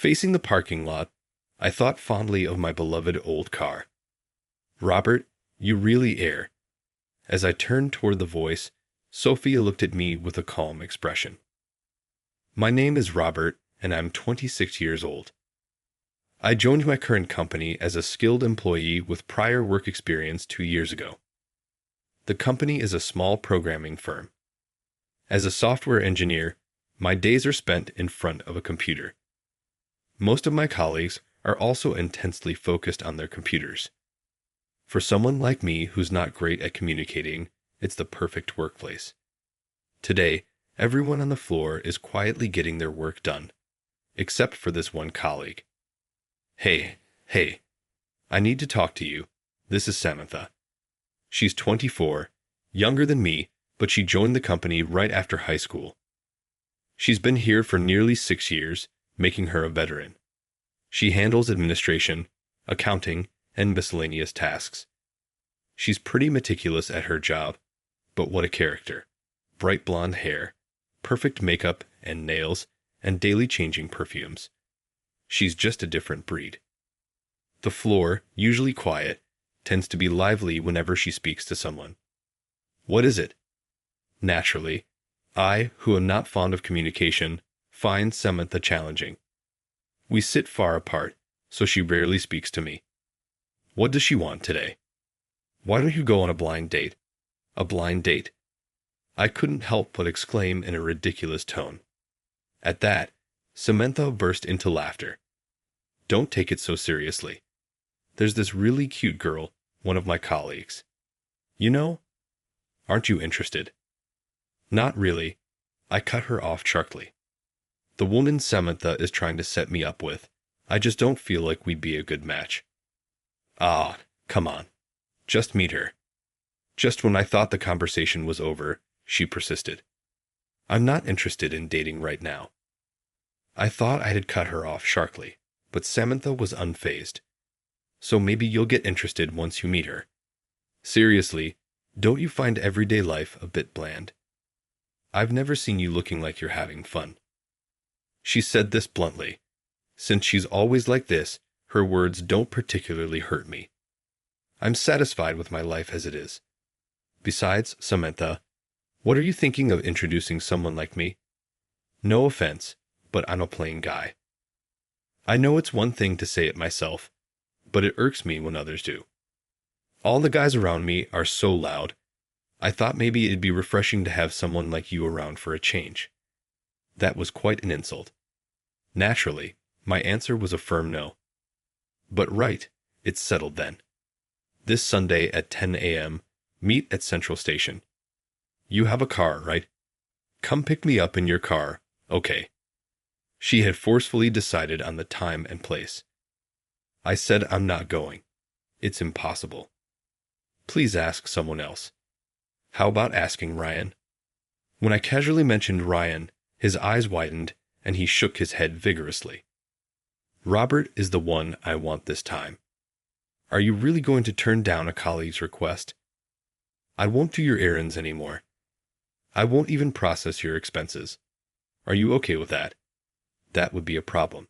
Facing the parking lot, I thought fondly of my beloved old car. Robert, you really air. As I turned toward the voice, Sophia looked at me with a calm expression. My name is Robert, and I'm 26 years old. I joined my current company as a skilled employee with prior work experience 2 years ago. The company is a small programming firm. As a software engineer, my days are spent in front of a computer. Most of my colleagues are also intensely focused on their computers. For someone like me who's not great at communicating, it's the perfect workplace. Today, everyone on the floor is quietly getting their work done, except for this one colleague. Hey, I need to talk to you. This is Samantha. She's 24, younger than me, but she joined the company right after high school. She's been here for nearly 6 years, making her a veteran. She handles administration, accounting, and miscellaneous tasks. She's pretty meticulous at her job, but what a character. Bright blonde hair, perfect makeup and nails, and daily changing perfumes. She's just a different breed. The floor, usually quiet, tends to be lively whenever she speaks to someone. What is it? Naturally, I, who am not fond of communication, find Samantha challenging. We sit far apart, so she rarely speaks to me. What does she want today? Why don't you go on a blind date? A blind date. I couldn't help but exclaim in a ridiculous tone. At that, Samantha burst into laughter. Don't take it so seriously. There's this really cute girl, one of my colleagues. You know? Aren't you interested? Not really. I cut her off sharply. The woman Samantha is trying to set me up with, I just don't feel like we'd be a good match. Ah, come on. Just meet her. Just when I thought the conversation was over, she persisted. I'm not interested in dating right now. I thought I had cut her off sharply, but Samantha was unfazed. So maybe you'll get interested once you meet her. Seriously, don't you find everyday life a bit bland? I've never seen you looking like you're having fun. She said this bluntly. Since she's always like this, her words don't particularly hurt me. I'm satisfied with my life as it is. Besides, Samantha, what are you thinking of introducing someone like me? No offense, but I'm a plain guy. I know it's one thing to say it myself, but it irks me when others do. All the guys around me are so loud. I thought maybe it'd be refreshing to have someone like you around for a change. That was quite an insult. Naturally, my answer was a firm no. But right, it's settled then. This Sunday at 10 a.m., meet at Central Station. You have a car, right? Come pick me up in your car, okay. She had forcefully decided on the time and place. I said I'm not going. It's impossible. Please ask someone else. How about asking Ryan? When I casually mentioned Ryan, his eyes widened and he shook his head vigorously. Robert is the one I want this time. Are you really going to turn down a colleague's request? I won't do your errands anymore. I won't even process your expenses. Are you okay with that? That would be a problem.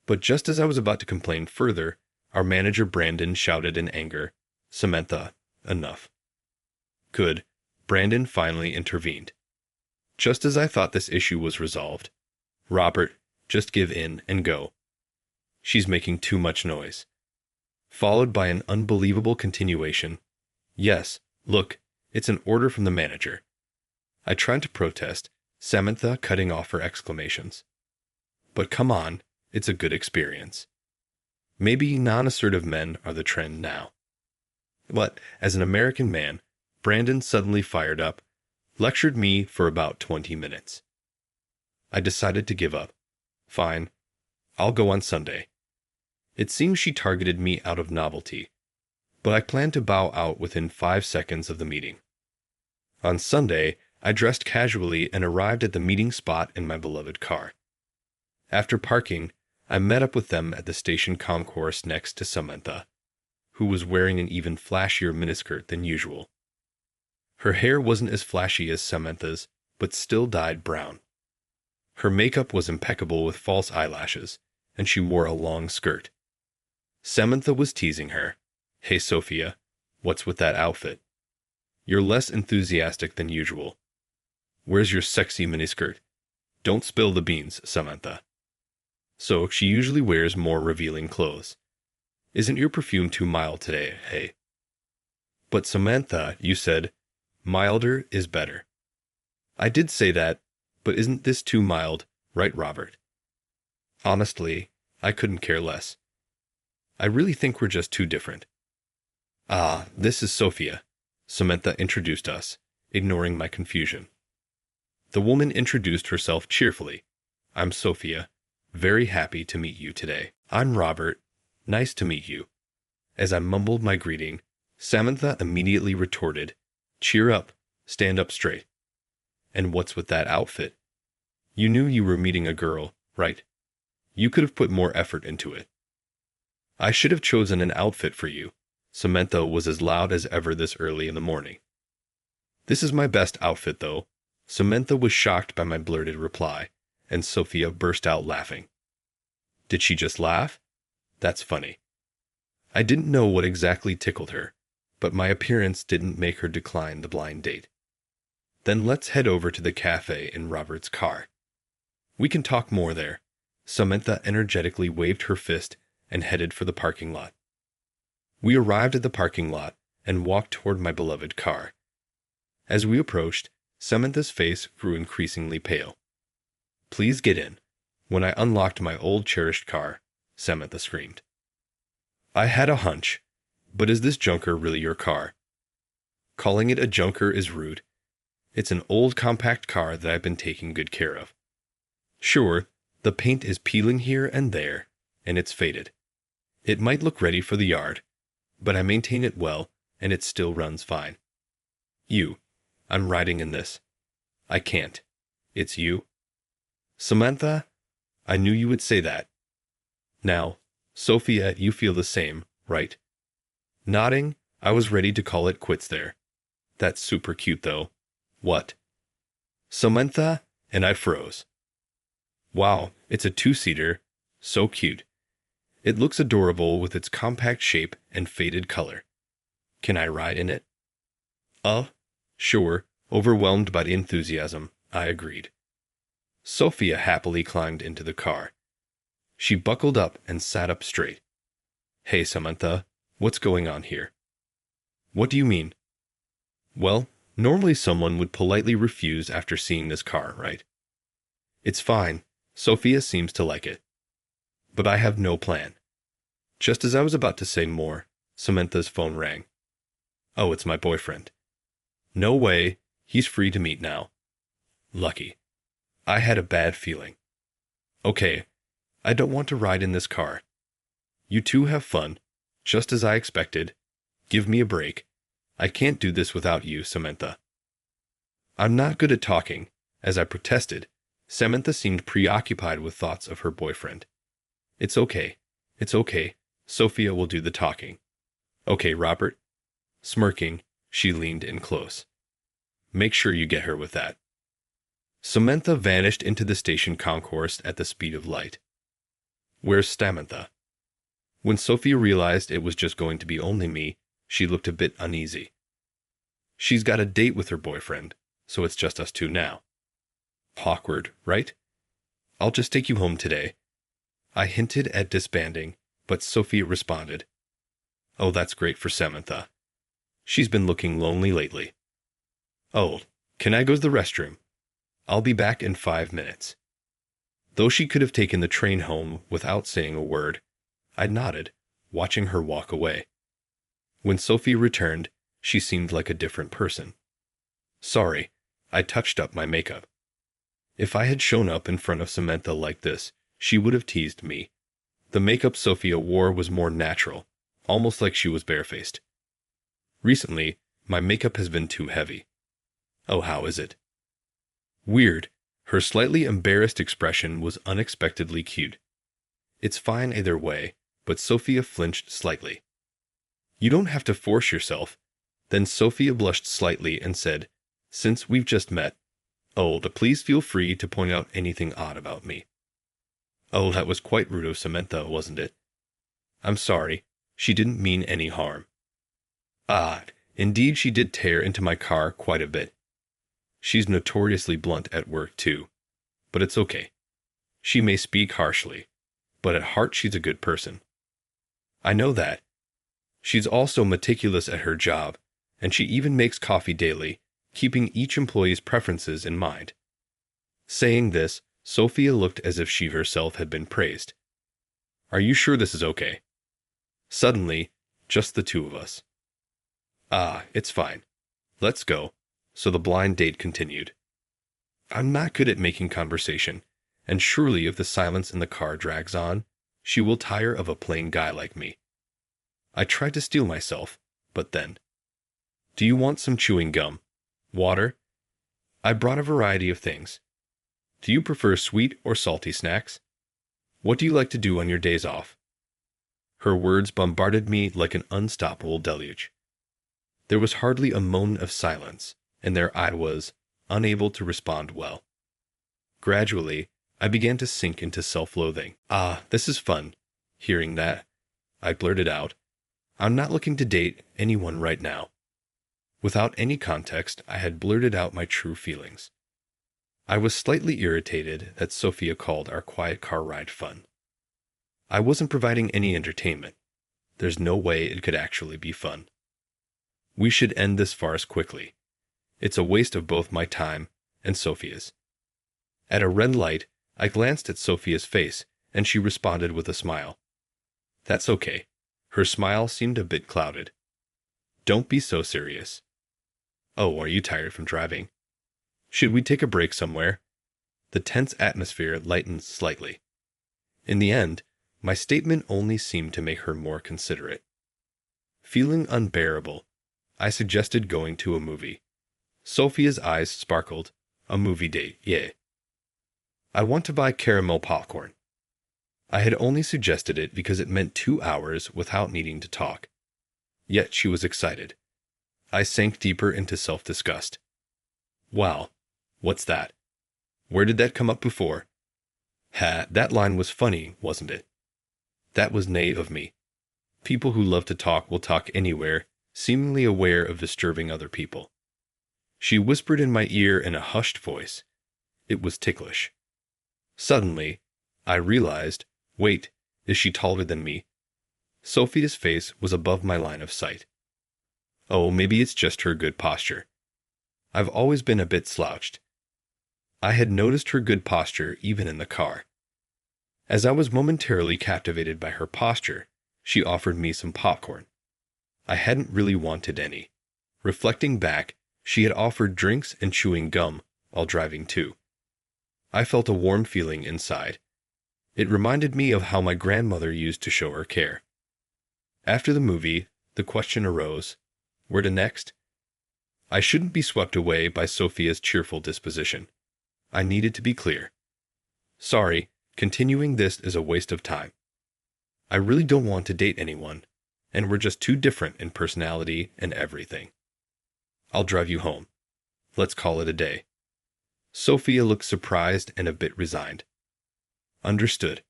But just as I was about to complain further, our manager Brandon shouted in anger, Samantha, enough. Good. Brandon finally intervened. Just as I thought this issue was resolved. Robert, just give in and go. She's making too much noise. Followed by an unbelievable continuation. Yes, look, it's an order from the manager. I tried to protest, Samantha cutting off her exclamations. But come on, it's a good experience. Maybe non-assertive men are the trend now. But, as an American man, Brandon suddenly fired up, lectured me for about 20 minutes. I decided to give up. Fine, I'll go on Sunday. It seems she targeted me out of novelty, but I planned to bow out within 5 seconds of the meeting. On Sunday, I dressed casually and arrived at the meeting spot in my beloved car. After parking, I met up with them at the station concourse next to Samantha, who was wearing an even flashier miniskirt than usual. Her hair wasn't as flashy as Samantha's, but still dyed brown. Her makeup was impeccable with false eyelashes, and she wore a long skirt. Samantha was teasing her. "Hey, Sophia, what's with that outfit? You're less enthusiastic than usual. Where's your sexy miniskirt? Don't spill the beans, Samantha." So she usually wears more revealing clothes. "Isn't your perfume too mild today, hey?" "But Samantha, you said, milder is better." "I did say that, but isn't this too mild, right, Robert?" "Honestly, I couldn't care less. I really think we're just too different." "Ah, this is Sophia," Samantha introduced us, ignoring my confusion. The woman introduced herself cheerfully. "I'm Sophia. Very happy to meet you today." "I'm Robert. Nice to meet you." As I mumbled my greeting, Samantha immediately retorted, "Cheer up. Stand up straight. And what's with that outfit? You knew you were meeting a girl, right? You could have put more effort into it." "I should have chosen an outfit for you." Samantha was as loud as ever this early in the morning. "This is my best outfit, though." Samantha was shocked by my blurted reply, and Sophia burst out laughing. Did she just laugh? That's funny. I didn't know what exactly tickled her, but my appearance didn't make her decline the blind date. "Then let's head over to the cafe in Robert's car. We can talk more there." Samantha energetically waved her fist and headed for the parking lot. We arrived at the parking lot and walked toward my beloved car. As we approached, Samantha's face grew increasingly pale. "Please get in." When I unlocked my old cherished car, Samantha screamed. "I had a hunch, but is this junker really your car?" "Calling it a junker is rude. It's an old compact car that I've been taking good care of. Sure, the paint is peeling here and there, and it's faded. It might look ready for the yard, but I maintain it well, and it still runs fine. I'm riding in this." "I can't. It's you." "Samantha, I knew you would say that." "Now, Sophia, you feel the same, right?" Nodding, I was ready to call it quits there. "That's super cute, though." "What?" "Samantha," and I froze. "Wow, it's a two-seater. So cute. It looks adorable with its compact shape and faded color. Can I ride in it?" Sure." Overwhelmed by the enthusiasm, I agreed. Sophia happily climbed into the car. She buckled up and sat up straight. "Hey, Samantha, what's going on here?" "What do you mean?" "Well, normally someone would politely refuse after seeing this car, right?" "It's fine. Sophia seems to like it. But I have no plan." Just as I was about to say more, Samantha's phone rang. "Oh, it's my boyfriend." "No way. He's free to meet now." Lucky. I had a bad feeling. "Okay, I don't want to ride in this car. You two have fun, just as I expected. Give me a break. I can't do this without you, Samantha." I'm not good at talking. As I protested, Samantha seemed preoccupied with thoughts of her boyfriend. It's okay. Sophia will do the talking." "Okay, Robert." Smirking, she leaned in close. "Make sure you get her with that." Samantha vanished into the station concourse at the speed of light. "Where's Samantha?" When Sophia realized it was just going to be only me, she looked a bit uneasy. "She's got a date with her boyfriend, so it's just us two now." "Awkward, right?" "I'll just take you home today." I hinted at disbanding, but Sophia responded, "Oh, that's great for Samantha. She's been looking lonely lately." "Oh, can I go to the restroom? I'll be back in 5 minutes." Though she could have taken the train home without saying a word, I nodded, watching her walk away. When Sophia returned, she seemed like a different person. Sorry, I touched up my makeup. If I had shown up in front of Samantha like this, she would have teased me. The makeup Sophia wore was more natural, almost like she was barefaced. Recently, my makeup has been too heavy. "Oh, how is it?" Weird. Her slightly embarrassed expression was unexpectedly cute. "It's fine either way," but Sophia flinched slightly. "You don't have to force yourself." Then Sophia blushed slightly and said, "Since we've just met, please feel free to point out anything odd about me." Oh, that was quite rude of Samantha, wasn't it? I'm sorry. She didn't mean any harm. Ah, indeed she did tear into my car quite a bit. She's notoriously blunt at work, too. But it's okay. She may speak harshly, but at heart she's a good person. I know that. She's also meticulous at her job, and she even makes coffee daily, keeping each employee's preferences in mind. Saying this, Sophia looked as if she herself had been praised. Are you sure this is okay? Suddenly, just the two of us. Ah, it's fine. Let's go. So the blind date continued. I'm not good at making conversation, and surely if the silence in the car drags on, she will tire of a plain guy like me. I tried to steel myself, but then. Do you want some chewing gum? Water? I brought a variety of things. Do you prefer sweet or salty snacks? What do you like to do on your days off? Her words bombarded me like an unstoppable deluge. There was hardly a moment of silence, and there I was, unable to respond well. Gradually, I began to sink into self-loathing. Ah, this is fun. Hearing that, I blurted out, I'm not looking to date anyone right now. Without any context, I had blurted out my true feelings. I was slightly irritated that Sophia called our quiet car ride fun. I wasn't providing any entertainment. There's no way it could actually be fun. We should end this farce quickly. It's a waste of both my time and Sophia's. At a red light, I glanced at Sophia's face, and she responded with a smile. That's okay. Her smile seemed a bit clouded. Don't be so serious. Oh, are you tired from driving? Should we take a break somewhere? The tense atmosphere lightened slightly. In the end, my statement only seemed to make her more considerate. Feeling unbearable, I suggested going to a movie. Sophia's eyes sparkled. A movie date, yeah. I want to buy caramel popcorn. I had only suggested it because it meant 2 hours without needing to talk. Yet she was excited. I sank deeper into self-disgust. Wow, what's that? Where did that come up before? Ha, that line was funny, wasn't it? That was naive of me. People who love to talk will talk anywhere, seemingly aware of disturbing other people. She whispered in my ear in a hushed voice. It was ticklish. Suddenly, I realized, wait, is she taller than me? Sophia's face was above my line of sight. Oh, maybe it's just her good posture. I've always been a bit slouched. I had noticed her good posture even in the car. As I was momentarily captivated by her posture, she offered me some popcorn. I hadn't really wanted any. Reflecting back, she had offered drinks and chewing gum while driving too. I felt a warm feeling inside. It reminded me of how my grandmother used to show her care. After the movie, the question arose, where to next? I shouldn't be swept away by Sophia's cheerful disposition. I needed to be clear. Sorry, continuing this is a waste of time. I really don't want to date anyone, and we're just too different in personality and everything. I'll drive you home. Let's call it a day. Sophia looked surprised and a bit resigned. Understood.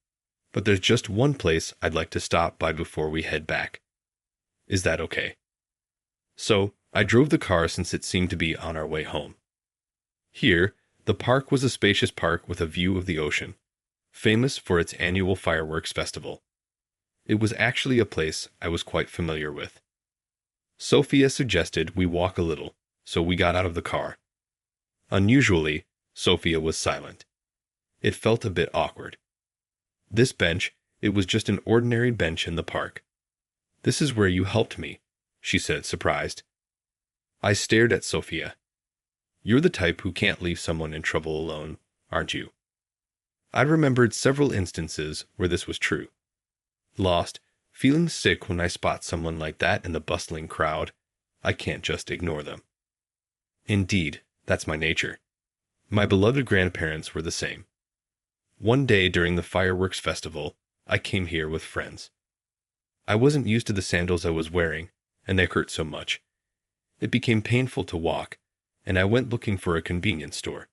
But there's just one place I'd like to stop by before we head back. Is that okay? So, I drove the car since it seemed to be on our way home. Here, the park was a spacious park with a view of the ocean, famous for its annual fireworks festival. It was actually a place I was quite familiar with. Sophia suggested we walk a little, so we got out of the car. Unusually, Sophia was silent. It felt a bit awkward. This bench, it was just an ordinary bench in the park. This is where you helped me, she said, surprised. I stared at Sophia. You're the type who can't leave someone in trouble alone, aren't you? I remembered several instances where this was true. Lost, feeling sick when I spot someone like that in the bustling crowd, I can't just ignore them. Indeed, that's my nature. My beloved grandparents were the same. One day during the fireworks festival, I came here with friends. I wasn't used to the sandals I was wearing, and they hurt so much. It became painful to walk, and I went looking for a convenience store.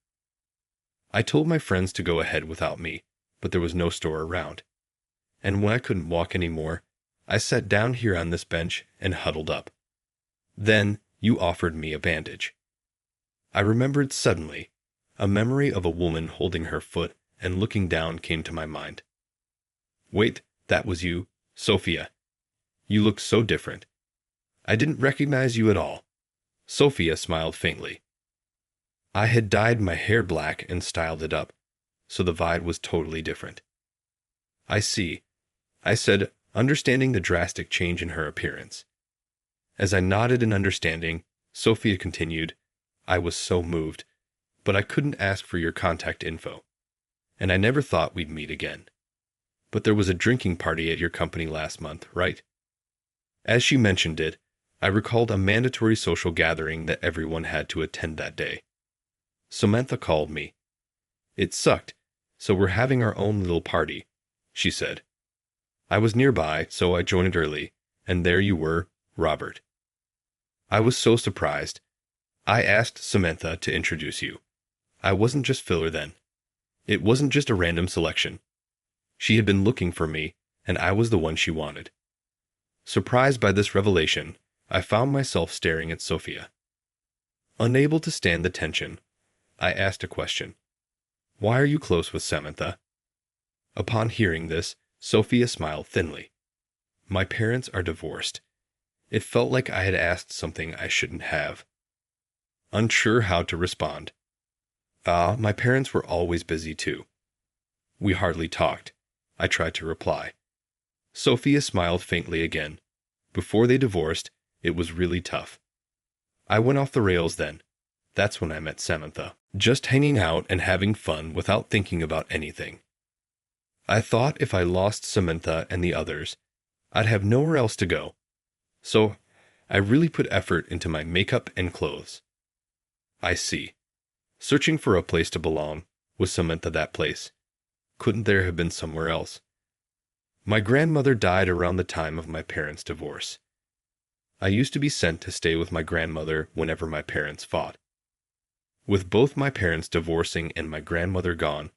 I told my friends to go ahead without me, but there was no store around. And when I couldn't walk anymore, I sat down here on this bench and huddled up. Then you offered me a bandage. I remembered suddenly. A memory of a woman holding her foot and looking down came to my mind. Wait, that was you, Sophia. You looked so different. I didn't recognize you at all. Sophia smiled faintly. I had dyed my hair black and styled it up, so the vibe was totally different. I see, I said, understanding the drastic change in her appearance. As I nodded in understanding, Sophia continued, I was so moved, but I couldn't ask for your contact info, and I never thought we'd meet again. But there was a drinking party at your company last month, right? As she mentioned it, I recalled a mandatory social gathering that everyone had to attend that day. Samantha called me. It sucked, so we're having our own little party, she said. I was nearby, so I joined early, and there you were, Robert. I was so surprised. I asked Samantha to introduce you. I wasn't just filler then. It wasn't just a random selection. She had been looking for me, and I was the one she wanted. Surprised by this revelation, I found myself staring at Sophia. Unable to stand the tension, I asked a question. Why are you close with Samantha? Upon hearing this, Sophia smiled thinly. My parents are divorced. It felt like I had asked something I shouldn't have. Unsure how to respond. My parents were always busy too. We hardly talked, I tried to reply. Sophia smiled faintly again. Before they divorced, it was really tough. I went off the rails then. That's when I met Samantha. Just hanging out and having fun without thinking about anything. I thought if I lost Samantha and the others, I'd have nowhere else to go. So, I really put effort into my makeup and clothes. I see. Searching for a place to belong, was Samantha that place? Couldn't there have been somewhere else? My grandmother died around the time of my parents' divorce. I used to be sent to stay with my grandmother whenever my parents fought. With both my parents divorcing and my grandmother gone,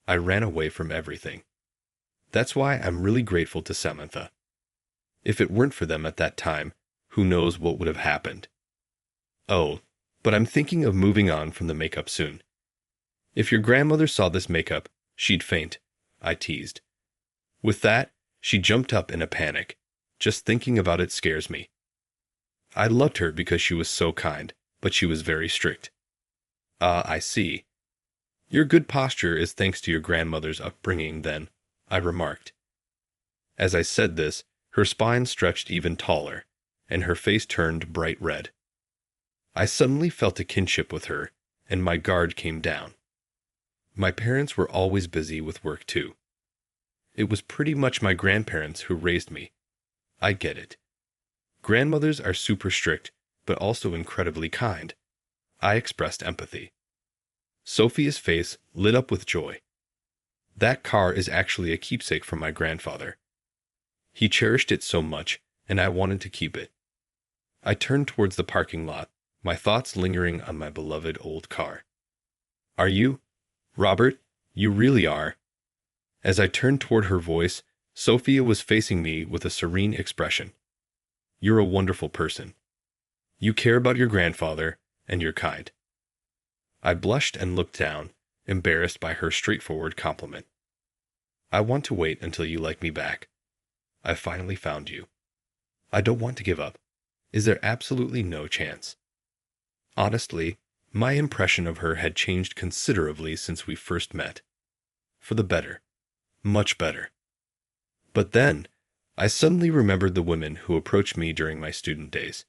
I ran away from everything. That's why I'm really grateful to Samantha. If it weren't for them at that time, who knows what would have happened. Oh, but I'm thinking of moving on from the makeup soon. If your grandmother saw this makeup, she'd faint, I teased. With that, she jumped up in a panic. Just thinking about it scares me. I loved her because she was so kind, but she was very strict. I see. Your good posture is thanks to your grandmother's upbringing, then, I remarked. As I said this, her spine stretched even taller, and her face turned bright red. I suddenly felt a kinship with her, and my guard came down. My parents were always busy with work too. It was pretty much my grandparents who raised me. I get it. Grandmothers are super strict, but also incredibly kind. I expressed empathy. Sophia's face lit up with joy. That car is actually a keepsake from my grandfather. He cherished it so much, and I wanted to keep it. I turned towards the parking lot, my thoughts lingering on my beloved old car. Are you? Robert, you really are. As I turned toward her voice, Sophia was facing me with a serene expression. You're a wonderful person. You care about your grandfather, and you're kind. I blushed and looked down, embarrassed by her straightforward compliment. I want to wait until you like me back. I finally found you. I don't want to give up. Is there absolutely no chance? Honestly, my impression of her had changed considerably since we first met. For the better. Much better. But then, I suddenly remembered the women who approached me during my student days.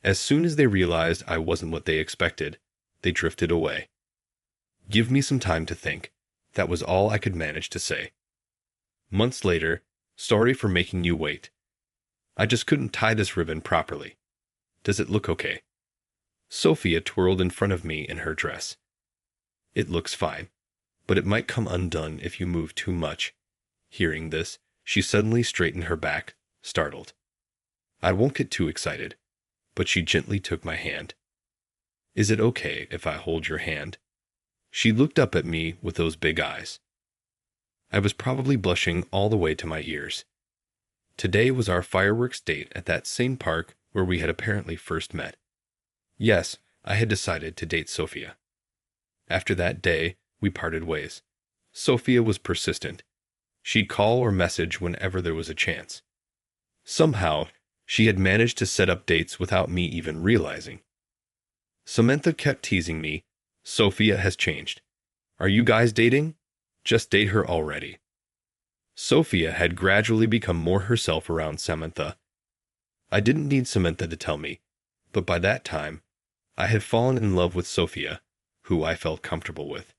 As soon as they realized I wasn't what they expected, they drifted away. Give me some time to think. That was all I could manage to say. Months later, sorry for making you wait. I just couldn't tie this ribbon properly. Does it look okay? Sophia twirled in front of me in her dress. It looks fine, but it might come undone if you move too much. Hearing this, she suddenly straightened her back, startled. I won't get too excited, but she gently took my hand. Is it okay if I hold your hand? She looked up at me with those big eyes. I was probably blushing all the way to my ears. Today was our fireworks date at that same park where we had apparently first met. Yes, I had decided to date Sophia. After that day, we parted ways. Sophia was persistent. She'd call or message whenever there was a chance. Somehow, she had managed to set up dates without me even realizing. Samantha kept teasing me, "Sophia has changed. Are you guys dating? Just date her already." Sophia had gradually become more herself around Samantha. I didn't need Samantha to tell me, but by that time, I had fallen in love with Sophia, who I felt comfortable with.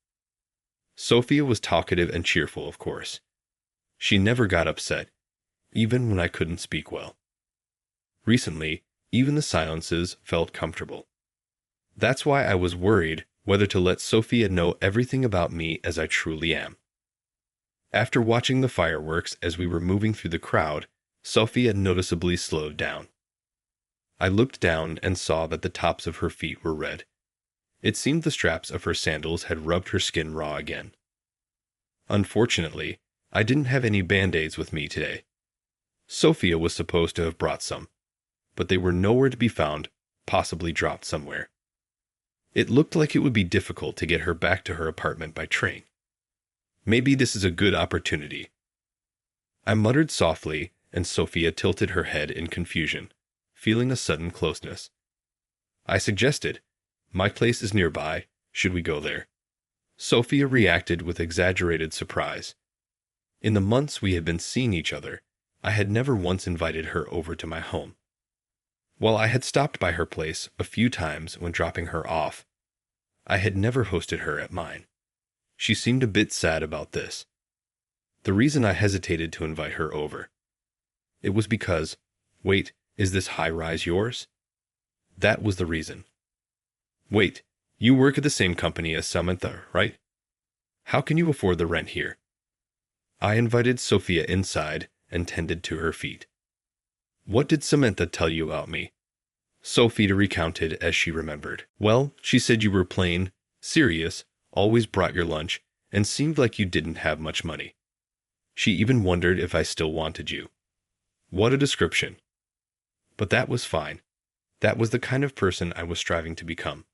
Sophia was talkative and cheerful, of course. She never got upset, even when I couldn't speak well. Recently, even the silences felt comfortable. That's why I was worried whether to let Sophia know everything about me as I truly am. After watching the fireworks as we were moving through the crowd, Sophia noticeably slowed down. I looked down and saw that the tops of her feet were red. It seemed the straps of her sandals had rubbed her skin raw again. Unfortunately, I didn't have any Band-Aids with me today. Sophia was supposed to have brought some, but they were nowhere to be found, possibly dropped somewhere. It looked like it would be difficult to get her back to her apartment by train. Maybe this is a good opportunity. I muttered softly, and Sophia tilted her head in confusion, feeling a sudden closeness. I suggested, "My place is nearby. Should we go there?" Sophia reacted with exaggerated surprise. In the months we had been seeing each other, I had never once invited her over to my home. While I had stopped by her place a few times when dropping her off, I had never hosted her at mine. She seemed a bit sad about this. The reason I hesitated to invite her over. It was because, "Wait, is this high-rise yours?" That was the reason. "Wait, you work at the same company as Samantha, right? How can you afford the rent here?" I invited Sophia inside and tended to her feet. "What did Samantha tell you about me?" Sophia recounted as she remembered. "Well, she said you were plain, serious, always brought your lunch, and seemed like you didn't have much money. She even wondered if I still wanted you." What a description. But that was fine. That was the kind of person I was striving to become.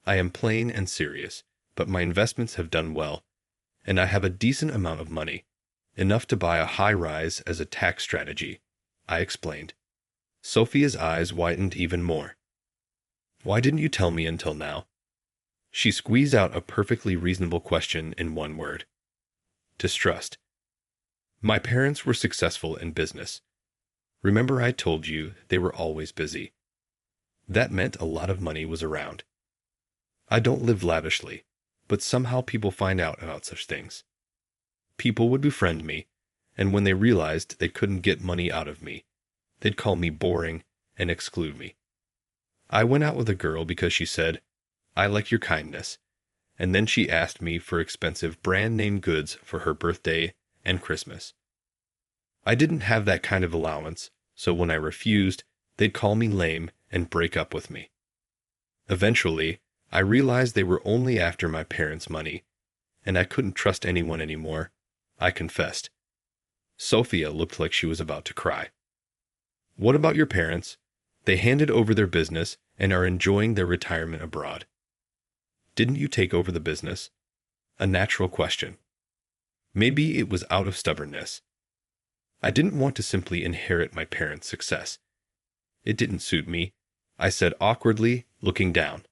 I am plain and serious, but my investments have done well, and I have a decent amount of money, enough to buy a high-rise as a tax strategy, I explained. Sophia's eyes widened even more. "Why didn't you tell me until now?" She squeezed out a perfectly reasonable question in one word. Distrust. My parents were successful in business. Remember I told you they were always busy. That meant a lot of money was around. I don't live lavishly, but somehow people find out about such things. People would befriend me, and when they realized they couldn't get money out of me, they'd call me boring and exclude me. I went out with a girl because she said, "I like your kindness," and then she asked me for expensive brand-name goods for her birthday and Christmas. I didn't have that kind of allowance, so when I refused, they'd call me lame and break up with me. Eventually, I realized they were only after my parents' money, and I couldn't trust anyone anymore, I confessed. Sophia looked like she was about to cry. "What about your parents? They handed over their business and are enjoying their retirement abroad. Didn't you take over the business?" A natural question. Maybe it was out of stubbornness. I didn't want to simply inherit my parents' success. It didn't suit me, I said awkwardly, looking down.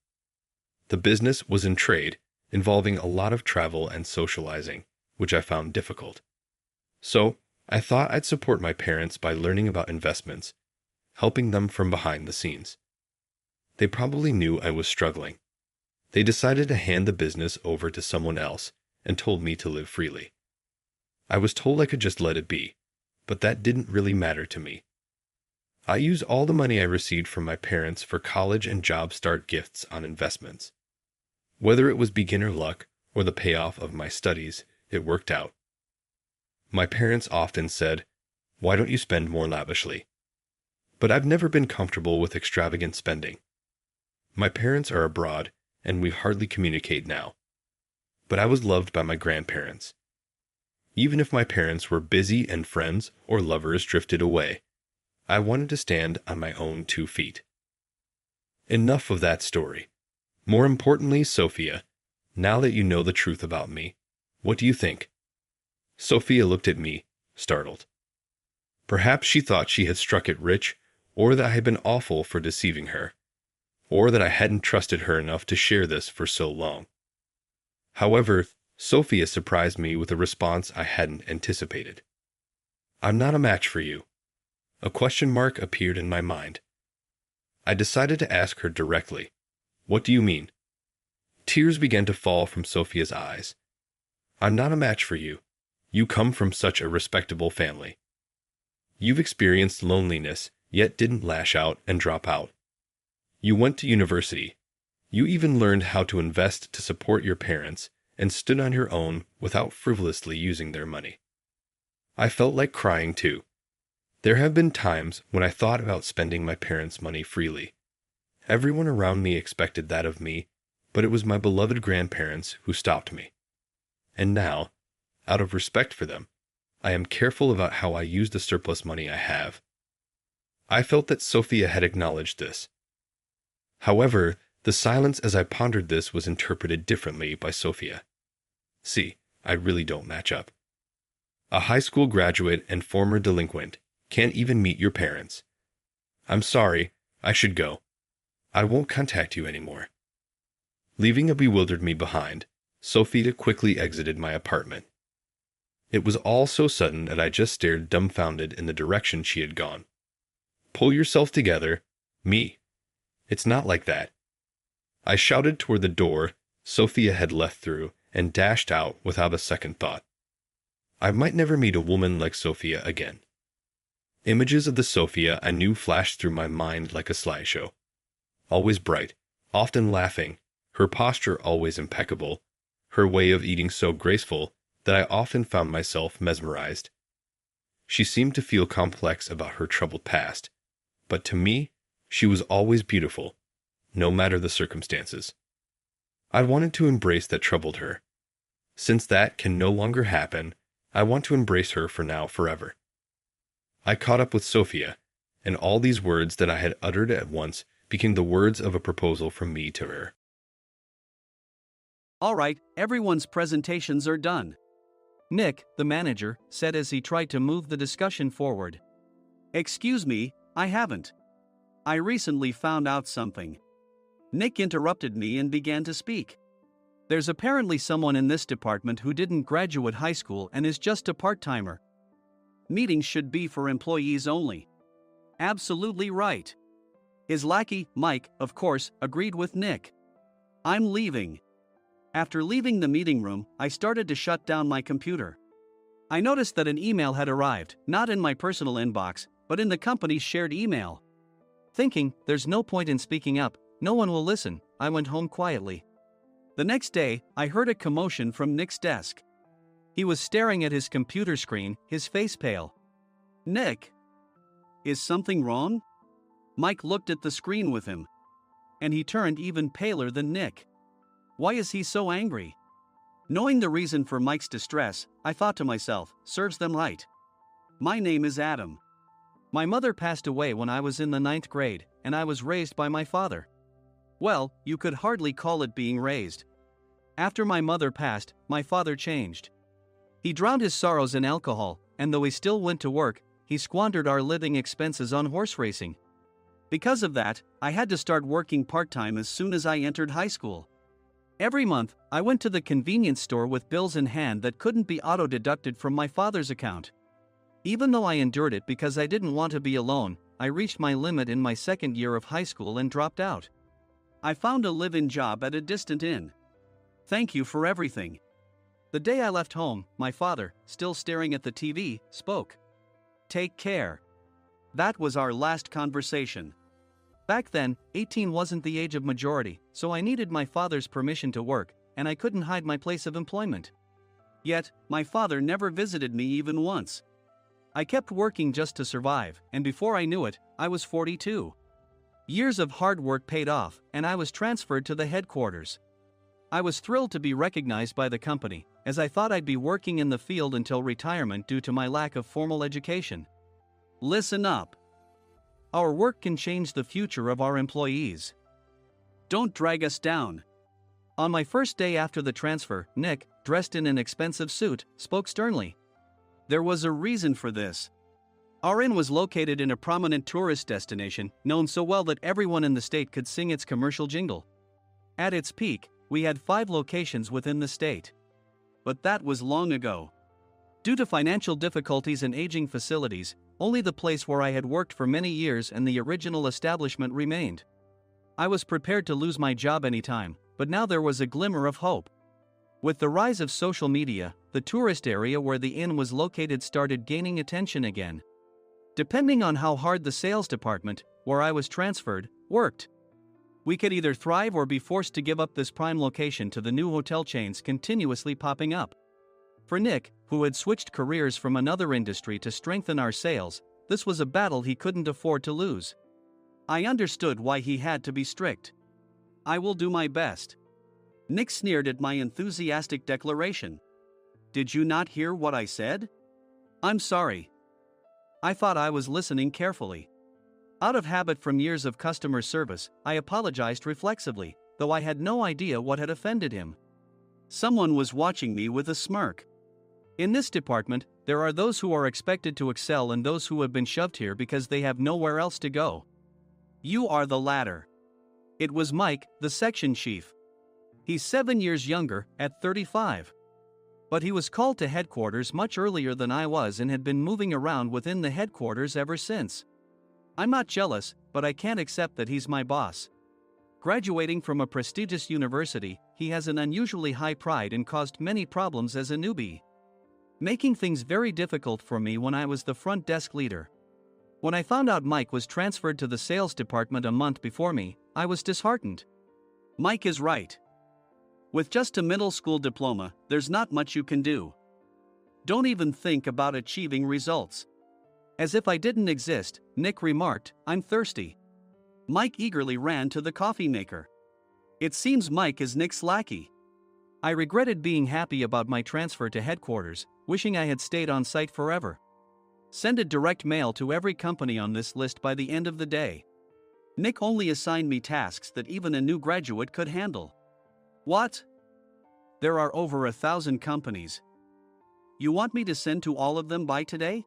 The business was in trade, involving a lot of travel and socializing, which I found difficult. So, I thought I'd support my parents by learning about investments, helping them from behind the scenes. They probably knew I was struggling. They decided to hand the business over to someone else and told me to live freely. I was told I could just let it be, but that didn't really matter to me. I used all the money I received from my parents for college and job start gifts on investments. Whether it was beginner luck or the payoff of my studies, it worked out. My parents often said, "Why don't you spend more lavishly?" But I've never been comfortable with extravagant spending. My parents are abroad, and we hardly communicate now. But I was loved by my grandparents. Even if my parents were busy and friends or lovers drifted away, I wanted to stand on my own 2 feet. Enough of that story. More importantly, Sophia, now that you know the truth about me, what do you think? Sophia looked at me, startled. Perhaps she thought she had struck it rich, or that I had been awful for deceiving her, or that I hadn't trusted her enough to share this for so long. However, Sophia surprised me with a response I hadn't anticipated. I'm not a match for you. A question mark appeared in my mind. I decided to ask her directly, what do you mean? Tears began to fall from Sophia's eyes. I'm not a match for you. You come from such a respectable family. You've experienced loneliness, yet didn't lash out and drop out. You went to university. You even learned how to invest to support your parents and stood on your own without frivolously using their money. I felt like crying too. There have been times when I thought about spending my parents' money freely. Everyone around me expected that of me, but it was my beloved grandparents who stopped me. And now, out of respect for them, I am careful about how I use the surplus money I have. I felt that Sophia had acknowledged this. However, the silence as I pondered this was interpreted differently by Sophia. See, I really don't match up. A high school graduate and former delinquent can't even meet your parents. I'm sorry, I should go. I won't contact you anymore. Leaving a bewildered me behind, Sophia quickly exited my apartment. It was all so sudden that I just stared dumbfounded in the direction she had gone. Pull yourself together, me. It's not like that. I shouted toward the door Sophia had left through and dashed out without a second thought. I might never meet a woman like Sophia again. Images of the Sophia I knew flashed through my mind like a slideshow. Always bright, often laughing, her posture always impeccable, her way of eating so graceful that I often found myself mesmerized. She seemed to feel complex about her troubled past, but to me, she was always beautiful, no matter the circumstances. I wanted to embrace that troubled her. Since that can no longer happen, I want to embrace her for now forever. I caught up with Sophia, and all these words that I had uttered at once became the words of a proposal from me to her. All right, everyone's presentations are done. Nick, the manager, said as he tried to move the discussion forward. Excuse me, I haven't. I recently found out something. Nick interrupted me and began to speak. There's apparently someone in this department who didn't graduate high school and is just a part-timer. Meetings should be for employees only. Absolutely right. His lackey, Mike, of course, agreed with Nick. I'm leaving. After leaving the meeting room, I started to shut down my computer. I noticed that an email had arrived, not in my personal inbox, but in the company's shared email. Thinking, there's no point in speaking up, no one will listen, I went home quietly. The next day, I heard a commotion from Nick's desk. He was staring at his computer screen, his face pale. Nick! Is something wrong? Mike looked at the screen with him. And he turned even paler than Nick. Why is he so angry? Knowing the reason for Mike's distress, I thought to myself, serves them right. My name is Adam. My mother passed away when I was in the 9th grade, and I was raised by my father. Well, you could hardly call it being raised. After my mother passed, my father changed. He drowned his sorrows in alcohol, and though he still went to work, he squandered our living expenses on horse racing. Because of that, I had to start working part-time as soon as I entered high school. Every month, I went to the convenience store with bills in hand that couldn't be auto-deducted from my father's account. Even though I endured it because I didn't want to be alone, I reached my limit in my second year of high school and dropped out. I found a live-in job at a distant inn. Thank you for everything. The day I left home, my father, still staring at the TV, spoke. Take care. That was our last conversation. Back then, 18 wasn't the age of majority, so I needed my father's permission to work, and I couldn't hide my place of employment. Yet, my father never visited me even once. I kept working just to survive, and before I knew it, I was 42. Years of hard work paid off, and I was transferred to the headquarters. I was thrilled to be recognized by the company, as I thought I'd be working in the field until retirement due to my lack of formal education. Listen up. Our work can change the future of our employees. Don't drag us down. On my first day after the transfer, Nick, dressed in an expensive suit, spoke sternly. There was a reason for this. Our inn was located in a prominent tourist destination, known so well that everyone in the state could sing its commercial jingle. At its peak, we had 5 locations within the state. But that was long ago. Due to financial difficulties and aging facilities, only the place where I had worked for many years and the original establishment remained. I was prepared to lose my job anytime, but now there was a glimmer of hope. With the rise of social media, the tourist area where the inn was located started gaining attention again. Depending on how hard the sales department, where I was transferred, worked, we could either thrive or be forced to give up this prime location to the new hotel chains continuously popping up. For Nick, who had switched careers from another industry to strengthen our sales, this was a battle he couldn't afford to lose. I understood why he had to be strict. I will do my best. Nick sneered at my enthusiastic declaration. Did you not hear what I said? I'm sorry. I thought I was listening carefully. Out of habit from years of customer service, I apologized reflexively, though I had no idea what had offended him. Someone was watching me with a smirk. In this department, there are those who are expected to excel and those who have been shoved here because they have nowhere else to go. You are the latter. It was Mike, the section chief. He's 7 years younger, at 35. But he was called to headquarters much earlier than I was and had been moving around within the headquarters ever since. I'm not jealous, but I can't accept that he's my boss. Graduating from a prestigious university, he has an unusually high pride and caused many problems as a newbie, making things very difficult for me when I was the front desk leader. When I found out Mike was transferred to the sales department a month before me, I was disheartened. Mike is right. With just a middle school diploma, there's not much you can do. Don't even think about achieving results. As if I didn't exist, Nick remarked, I'm thirsty. Mike eagerly ran to the coffee maker. It seems Mike is Nick's lackey. I regretted being happy about my transfer to headquarters, wishing I had stayed on site forever. Send a direct mail to every company on this list by the end of the day. Nick only assigned me tasks that even a new graduate could handle. What? There are over 1,000 companies. You want me to send to all of them by today?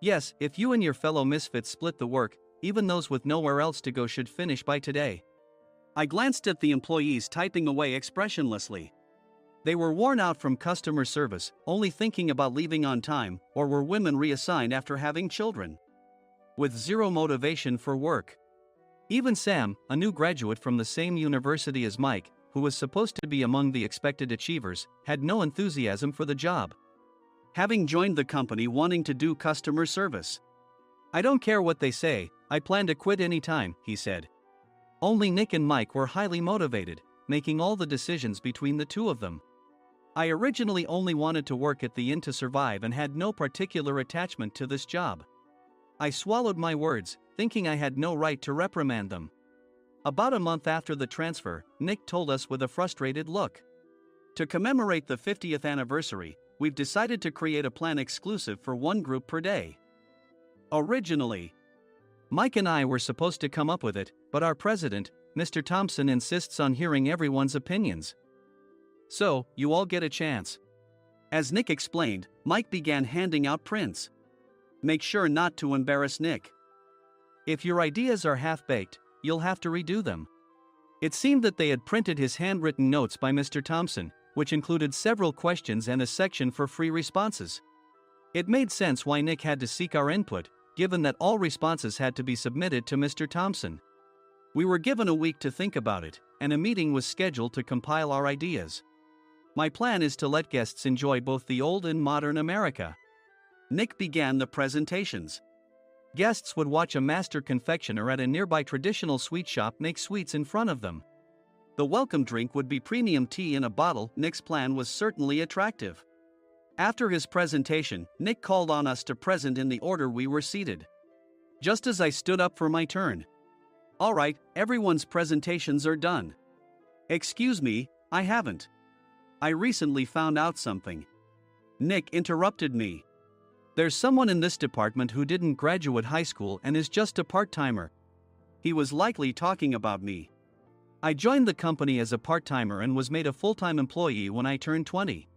Yes, if you and your fellow misfits split the work, even those with nowhere else to go should finish by today. I glanced at the employees typing away expressionlessly. They were worn out from customer service, only thinking about leaving on time, or were women reassigned after having children, with zero motivation for work. Even Sam, a new graduate from the same university as Mike, who was supposed to be among the expected achievers, had no enthusiasm for the job, having joined the company wanting to do customer service. I don't care what they say, I plan to quit anytime, he said. Only Nick and Mike were highly motivated, making all the decisions between the two of them. I originally only wanted to work at the inn to survive and had no particular attachment to this job. I swallowed my words, thinking I had no right to reprimand them. About a month after the transfer, Nick told us with a frustrated look. To commemorate the 50th anniversary, we've decided to create a plan exclusive for one group per day. Originally, Mike and I were supposed to come up with it, but our president, Mr. Thompson, insists on hearing everyone's opinions. So, you all get a chance. As Nick explained, Mike began handing out prints. Make sure not to embarrass Nick. If your ideas are half-baked, you'll have to redo them. It seemed that they had printed his handwritten notes by Mr. Thompson, which included several questions and a section for free responses. It made sense why Nick had to seek our input, given that all responses had to be submitted to Mr. Thompson. We were given a week to think about it, and a meeting was scheduled to compile our ideas. My plan is to let guests enjoy both the old and modern America. Nick began the presentations. Guests would watch a master confectioner at a nearby traditional sweet shop make sweets in front of them. The welcome drink would be premium tea in a bottle. Nick's plan was certainly attractive. After his presentation, Nick called on us to present in the order we were seated. Just as I stood up for my turn. All right, everyone's presentations are done. Excuse me, I haven't. I recently found out something. Nick interrupted me. There's someone in this department who didn't graduate high school and is just a part-timer. He was likely talking about me. I joined the company as a part-timer and was made a full-time employee when I turned 20.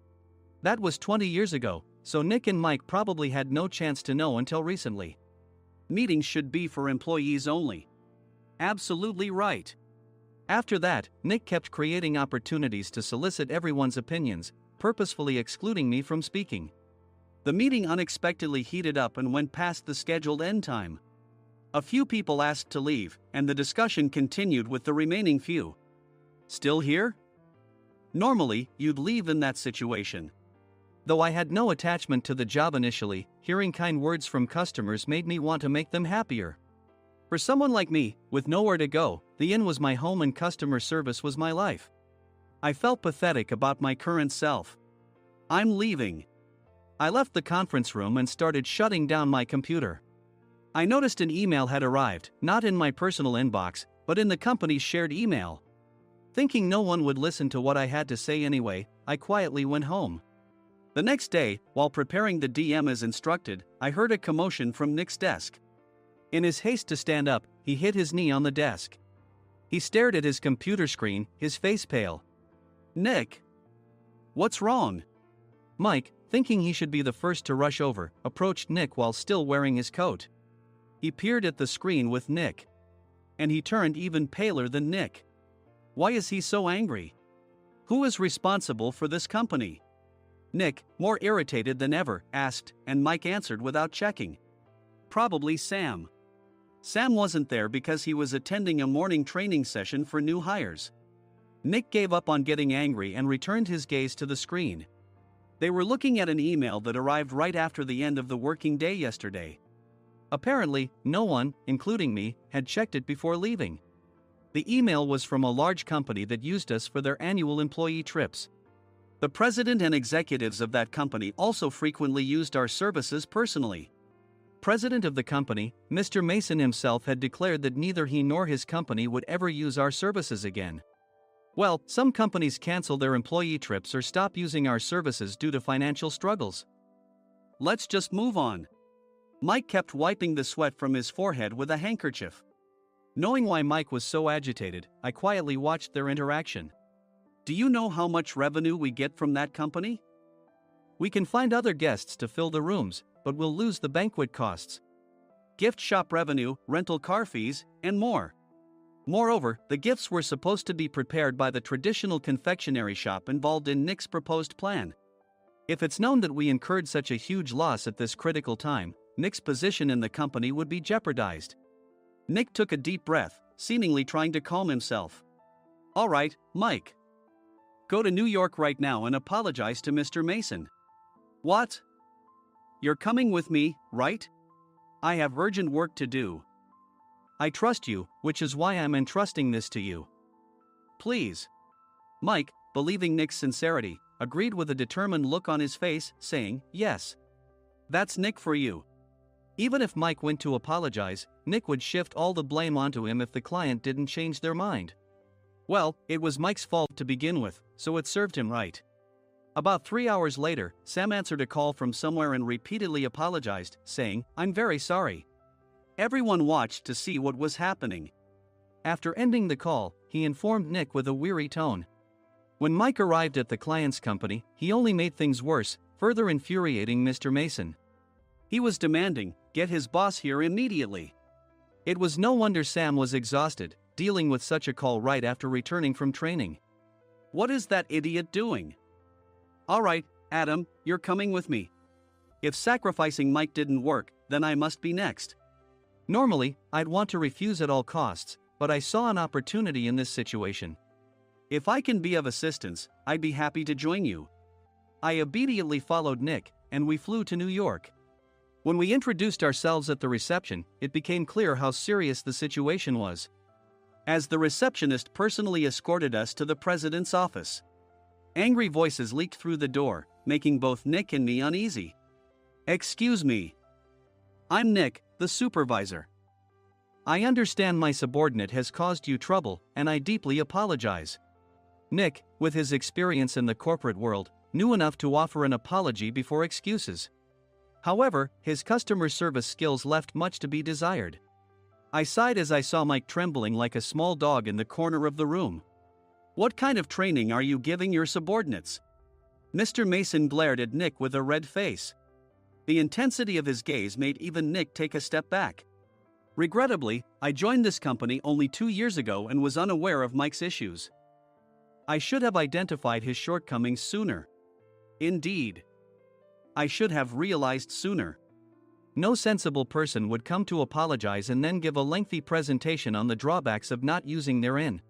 That was 20 years ago, so Nick and Mike probably had no chance to know until recently. Meetings should be for employees only. Absolutely right. After that, Nick kept creating opportunities to solicit everyone's opinions, purposefully excluding me from speaking. The meeting unexpectedly heated up and went past the scheduled end time. A few people asked to leave, and the discussion continued with the remaining few. Still here? Normally, you'd leave in that situation. Though I had no attachment to the job initially, hearing kind words from customers made me want to make them happier. For someone like me, with nowhere to go, the inn was my home and customer service was my life. I felt pathetic about my current self. I'm leaving. I left the conference room and started shutting down my computer. I noticed an email had arrived, not in my personal inbox, but in the company's shared email. Thinking no one would listen to what I had to say anyway, I quietly went home. The next day, while preparing the DM as instructed, I heard a commotion from Nick's desk. In his haste to stand up, he hit his knee on the desk. He stared at his computer screen, his face pale. Nick! What's wrong? Mike, thinking he should be the first to rush over, approached Nick while still wearing his coat. He peered at the screen with Nick. And he turned even paler than Nick. Why is he so angry? Who is responsible for this company? Nick, more irritated than ever, asked, and Mike answered without checking. Probably Sam. Sam wasn't there because he was attending a morning training session for new hires. Nick gave up on getting angry and returned his gaze to the screen. They were looking at an email that arrived right after the end of the working day yesterday. Apparently, no one, including me, had checked it before leaving. The email was from a large company that used us for their annual employee trips. The president and executives of that company also frequently used our services personally. President of the company, Mr. Mason himself had declared that neither he nor his company would ever use our services again. Well, some companies cancel their employee trips or stop using our services due to financial struggles. Let's just move on. Mike kept wiping the sweat from his forehead with a handkerchief. Knowing why Mike was so agitated, I quietly watched their interaction. Do you know how much revenue we get from that company? We can find other guests to fill the rooms, but we'll lose the banquet costs, gift shop revenue, rental car fees, and more. Moreover, the gifts were supposed to be prepared by the traditional confectionery shop involved in Nick's proposed plan. If it's known that we incurred such a huge loss at this critical time, Nick's position in the company would be jeopardized. Nick took a deep breath, seemingly trying to calm himself. All right, Mike. Go to New York right now and apologize to Mr. Mason. What? You're coming with me, right? I have urgent work to do. I trust you, which is why I'm entrusting this to you. Please. Mike, believing Nick's sincerity, agreed with a determined look on his face, saying, yes. That's Nick for you. Even if Mike went to apologize, Nick would shift all the blame onto him if the client didn't change their mind. Well, it was Mike's fault to begin with, so it served him right. About 3 hours later, Sam answered a call from somewhere and repeatedly apologized, saying, I'm very sorry. Everyone watched to see what was happening. After ending the call, he informed Nick with a weary tone. When Mike arrived at the client's company, he only made things worse, further infuriating Mr. Mason. He was demanding, get his boss here immediately. It was no wonder Sam was exhausted, dealing with such a call right after returning from training. What is that idiot doing? All right, Adam, you're coming with me. If sacrificing Mike didn't work, then I must be next. Normally, I'd want to refuse at all costs, but I saw an opportunity in this situation. If I can be of assistance, I'd be happy to join you. I obediently followed Nick, and we flew to New York. When we introduced ourselves at the reception, it became clear how serious the situation was. As the receptionist personally escorted us to the president's office. Angry voices leaked through the door, making both Nick and me uneasy. Excuse me. I'm Nick, the supervisor. I understand my subordinate has caused you trouble, and I deeply apologize. Nick, with his experience in the corporate world, knew enough to offer an apology before excuses. However, his customer service skills left much to be desired. I sighed as I saw Mike trembling like a small dog in the corner of the room. "What kind of training are you giving your subordinates?" Mr. Mason glared at Nick with a red face. The intensity of his gaze made even Nick take a step back. Regrettably, I joined this company only 2 years ago and was unaware of Mike's issues. I should have identified his shortcomings sooner. Indeed, I should have realized sooner. No sensible person would come to apologize and then give a lengthy presentation on the drawbacks of not using their in.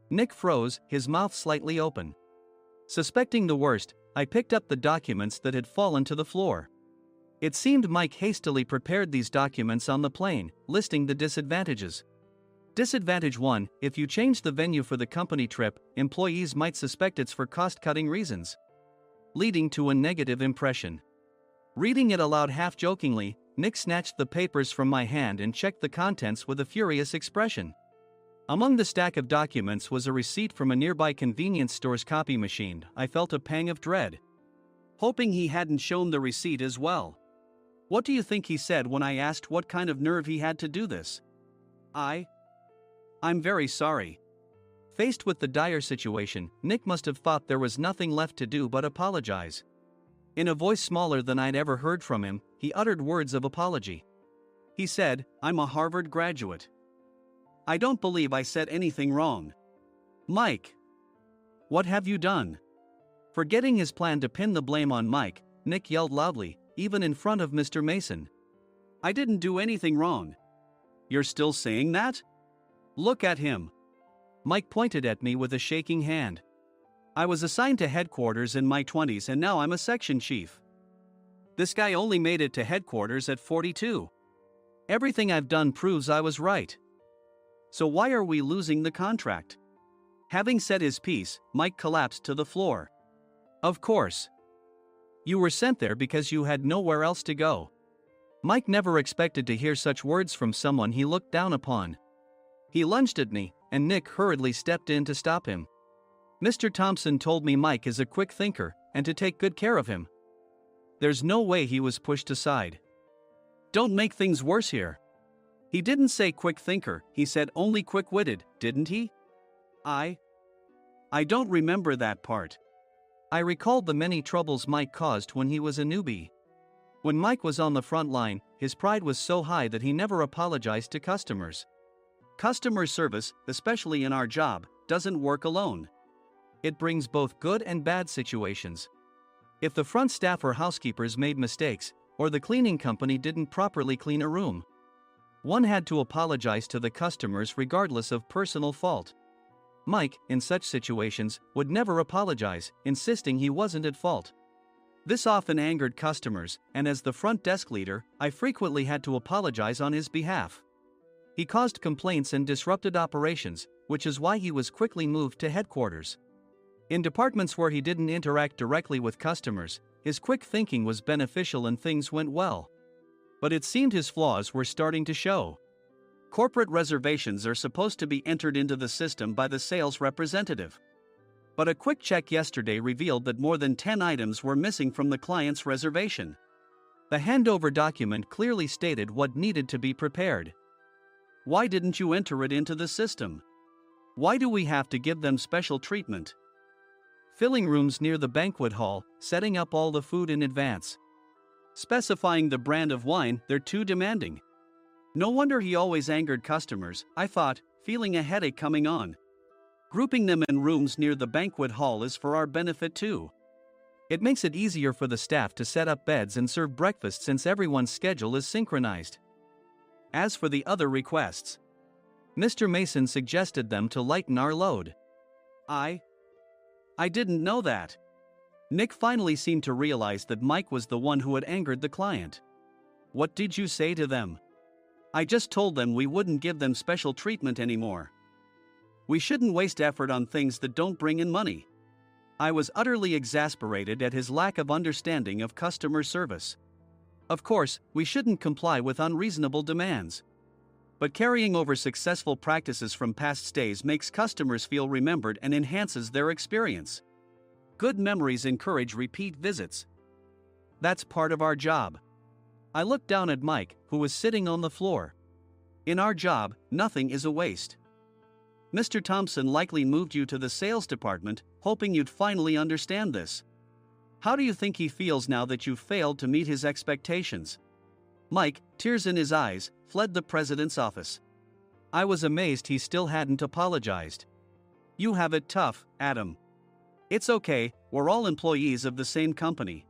Nick froze, his mouth slightly open. Suspecting the worst, I picked up the documents that had fallen to the floor. It seemed Mike hastily prepared these documents on the plane, listing the disadvantages. Disadvantage 1: if you change the venue for the company trip, employees might suspect it's for cost-cutting reasons, leading to a negative impression. Reading it aloud half-jokingly, Nick snatched the papers from my hand and checked the contents with a furious expression. Among the stack of documents was a receipt from a nearby convenience store's copy machine. I felt a pang of dread, hoping he hadn't shown the receipt as well. What do you think he said when I asked what kind of nerve he had to do this? I'm very sorry. Faced with the dire situation, Nick must have thought there was nothing left to do but apologize. In a voice smaller than I'd ever heard from him, he uttered words of apology. He said, "I'm a Harvard graduate. I don't believe I said anything wrong." "Mike, what have you done?" Forgetting his plan to pin the blame on Mike, Nick yelled loudly, even in front of Mr. Mason. "I didn't do anything wrong." "You're still saying that? Look at him." Mike pointed at me with a shaking hand. "I was assigned to headquarters in my 20s and now I'm a section chief. This guy only made it to headquarters at 42. Everything I've done proves I was right. So why are we losing the contract?" Having said his piece, Mike collapsed to the floor. "Of course. You were sent there because you had nowhere else to go." Mike never expected to hear such words from someone he looked down upon. He lunged at me, and Nick hurriedly stepped in to stop him. "Mr. Thompson told me Mike is a quick thinker, and to take good care of him." There's no way he was pushed aside. "Don't make things worse here. He didn't say quick thinker, he said only quick-witted, didn't he?" I don't remember that part. I recalled the many troubles Mike caused when he was a newbie. When Mike was on the front line, his pride was so high that he never apologized to customers. Customer service, especially in our job, doesn't work alone. It brings both good and bad situations. If the front staff or housekeepers made mistakes, or the cleaning company didn't properly clean a room, one had to apologize to the customers regardless of personal fault. Mike, in such situations, would never apologize, insisting he wasn't at fault. This often angered customers, and as the front desk leader, I frequently had to apologize on his behalf. He caused complaints and disrupted operations, which is why he was quickly moved to headquarters. In departments where he didn't interact directly with customers, his quick thinking was beneficial and things went well. But it seemed his flaws were starting to show. Corporate reservations are supposed to be entered into the system by the sales representative. But a quick check yesterday revealed that more than 10 items were missing from the client's reservation. The handover document clearly stated what needed to be prepared. Why didn't you enter it into the system? Why do we have to give them special treatment? Filling rooms near the banquet hall, setting up all the food in advance. Specifying the brand of wine, they're too demanding. No wonder he always angered customers, I thought, feeling a headache coming on. Grouping them in rooms near the banquet hall is for our benefit too. It makes it easier for the staff to set up beds and serve breakfast since everyone's schedule is synchronized. As for the other requests, Mr. Mason suggested them to lighten our load. I didn't know that. Nick finally seemed to realize that Mike was the one who had angered the client. What did you say to them? I just told them we wouldn't give them special treatment anymore. We shouldn't waste effort on things that don't bring in money. I was utterly exasperated at his lack of understanding of customer service. Of course, we shouldn't comply with unreasonable demands. But carrying over successful practices from past stays makes customers feel remembered and enhances their experience. Good memories encourage repeat visits. That's part of our job. I looked down at Mike, who was sitting on the floor. In our job, nothing is a waste. Mr. Thompson likely moved you to the sales department, hoping you'd finally understand this. How do you think he feels now that you failed to meet his expectations? Mike, tears in his eyes, fled the president's office. I was amazed he still hadn't apologized. You have it tough, Adam. It's okay, we're all employees of the same company.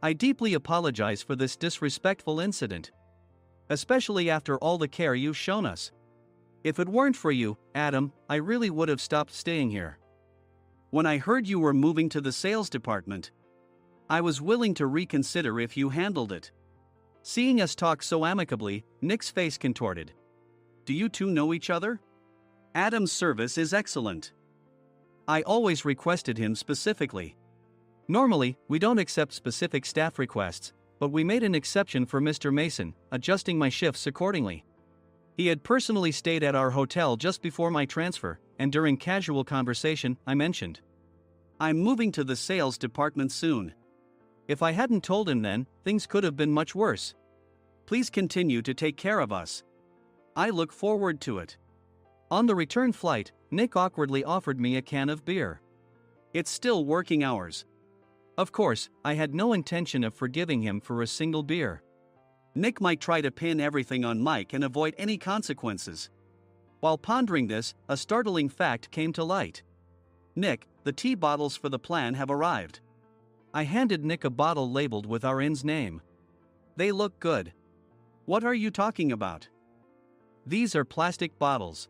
I deeply apologize for this disrespectful incident. Especially after all the care you've shown us. If it weren't for you, Adam, I really would have stopped staying here. When I heard you were moving to the sales department, I was willing to reconsider if you handled it. Seeing us talk so amicably, Nick's face contorted. Do you two know each other? Adam's service is excellent. I always requested him specifically. Normally, we don't accept specific staff requests, but we made an exception for Mr. Mason, adjusting my shifts accordingly. He had personally stayed at our hotel just before my transfer, and during casual conversation, I mentioned, I'm moving to the sales department soon. If I hadn't told him then, things could have been much worse. Please continue to take care of us. I look forward to it. On the return flight, Nick awkwardly offered me a can of beer. It's still working hours. Of course, I had no intention of forgiving him for a single beer. Nick might try to pin everything on Mike and avoid any consequences. While pondering this, a startling fact came to light. Nick, the tea bottles for the plan have arrived. I handed Nick a bottle labeled with our inn's name. They look good. What are you talking about? These are plastic bottles.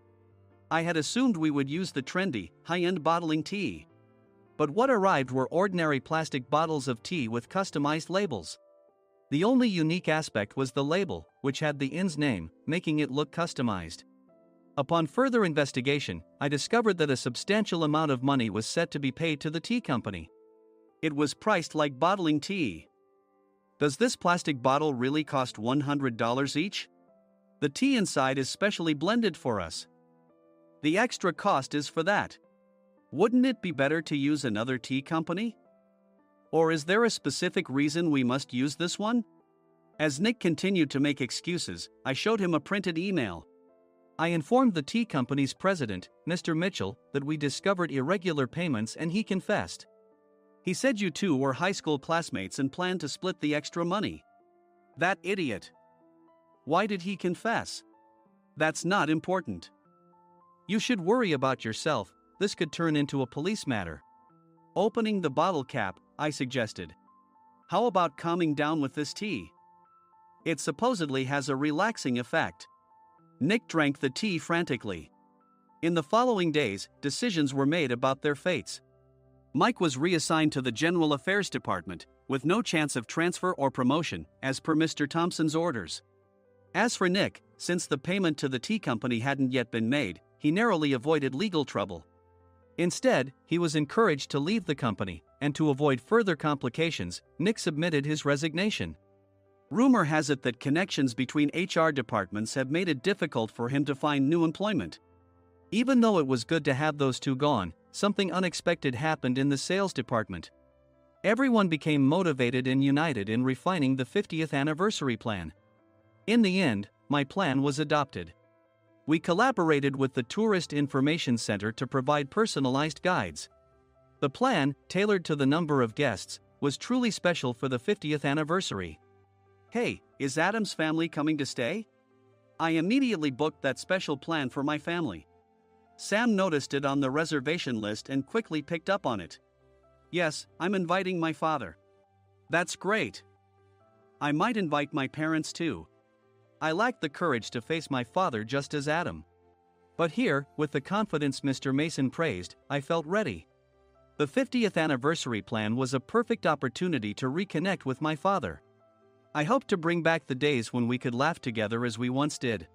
I had assumed we would use the trendy, high-end bottling tea. But what arrived were ordinary plastic bottles of tea with customized labels. The only unique aspect was the label, which had the inn's name, making it look customized. Upon further investigation, I discovered that a substantial amount of money was set to be paid to the tea company. It was priced like bottling tea. Does this plastic bottle really cost $100 each? The tea inside is specially blended for us. The extra cost is for that. Wouldn't it be better to use another tea company? Or is there a specific reason we must use this one? As Nick continued to make excuses, I showed him a printed email. I informed the tea company's president, Mr. Mitchell, that we discovered irregular payments and he confessed. He said you two were high school classmates and planned to split the extra money. That idiot. Why did he confess? That's not important. You should worry about yourself, this could turn into a police matter. Opening the bottle cap, I suggested. How about calming down with this tea? It supposedly has a relaxing effect. Nick drank the tea frantically. In the following days, decisions were made about their fates. Mike was reassigned to the General Affairs Department, with no chance of transfer or promotion, as per Mr. Thompson's orders. As for Nick, since the payment to the tea company hadn't yet been made, he narrowly avoided legal trouble. Instead, he was encouraged to leave the company, and to avoid further complications, Nick submitted his resignation. Rumor has it that connections between HR departments have made it difficult for him to find new employment. Even though it was good to have those two gone, something unexpected happened in the sales department. Everyone became motivated and united in refining the 50th anniversary plan. In the end, my plan was adopted. We collaborated with the Tourist Information Center to provide personalized guides. The plan, tailored to the number of guests, was truly special for the 50th anniversary. Hey, is Adam's family coming to stay? I immediately booked that special plan for my family. Sam noticed it on the reservation list and quickly picked up on it. Yes, I'm inviting my father. That's great. I might invite my parents too. I lacked the courage to face my father just as Adam. But here, with the confidence Mr. Mason praised, I felt ready. The 50th anniversary plan was a perfect opportunity to reconnect with my father. I hoped to bring back the days when we could laugh together as we once did.